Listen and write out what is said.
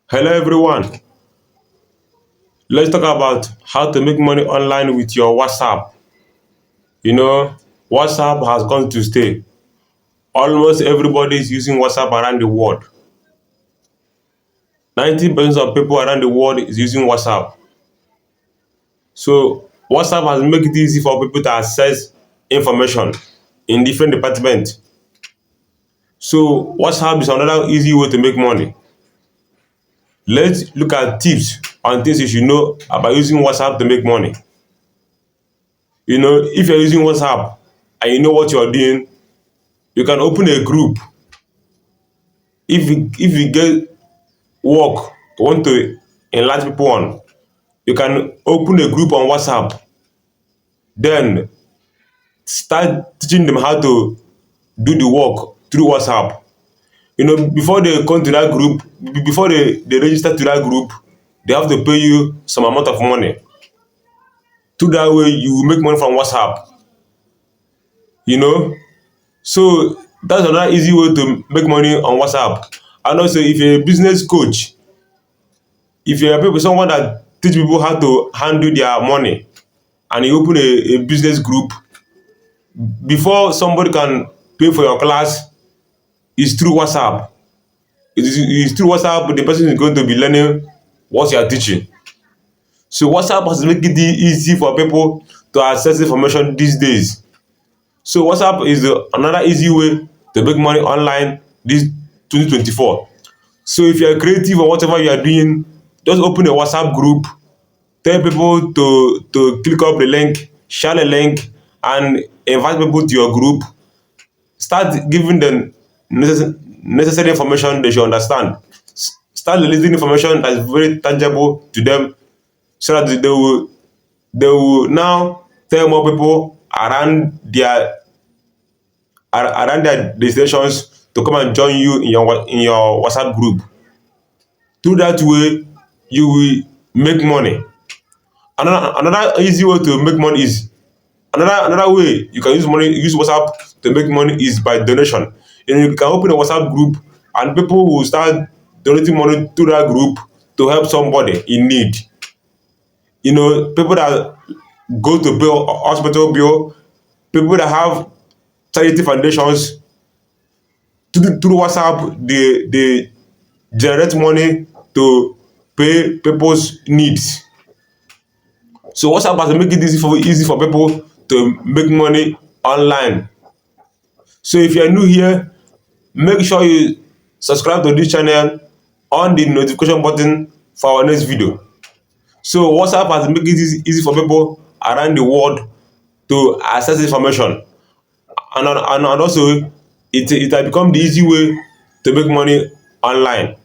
Hello everyone. Let's talk about how to make money online with your WhatsApp. You know, WhatsApp has gone to stay. Almost everybody is using WhatsApp around the world. 90% of people around the world is using WhatsApp. So WhatsApp has made it easy for people to access information in different departments. So WhatsApp is another easy way to make money. Let's look at tips and things you should know about using WhatsApp to make money. If you're using WhatsApp and you know what you're doing, you can open a group. If you get work you want to enlarge people on, you can open a group on WhatsApp, then start teaching them how to do the work through WhatsApp. Before they come to that group, before they register to that group, they have to pay you some amount of money. Through that way you will make money from WhatsApp. you know so that's another easy way to make money on WhatsApp. And also, if you're a business coach, if you're someone that teach people how to handle their money, and you open a business group, before somebody can pay for your class, is through WhatsApp. It's through WhatsApp the person is going to be learning what you are teaching. So WhatsApp has made it easy for people to access information these days. So WhatsApp is another easy way to make money online this 2024. So if you are creative or whatever you are doing, just open a WhatsApp group, tell people to click up the link, share the link, and invite people to your group. Start giving them necessary information they should understand. Start releasing information that is very tangible to them, so that they will now tell more people around their destinations to come and join you in your WhatsApp group. Through that way, you will make money. Another easy way to make money is another way you can use WhatsApp to make money is by donation. You can open a WhatsApp group and people will start donating money to that group to help somebody in need. People that go to pay hospital bill, people that have charity foundations, through WhatsApp they generate money to pay people's needs. So WhatsApp has make it easy for people to make money online. So if you are new here, make sure you subscribe to this channel, on the notification button for our next video. So WhatsApp has make it easy for people around the world to access information. And also it has become the easy way to make money online.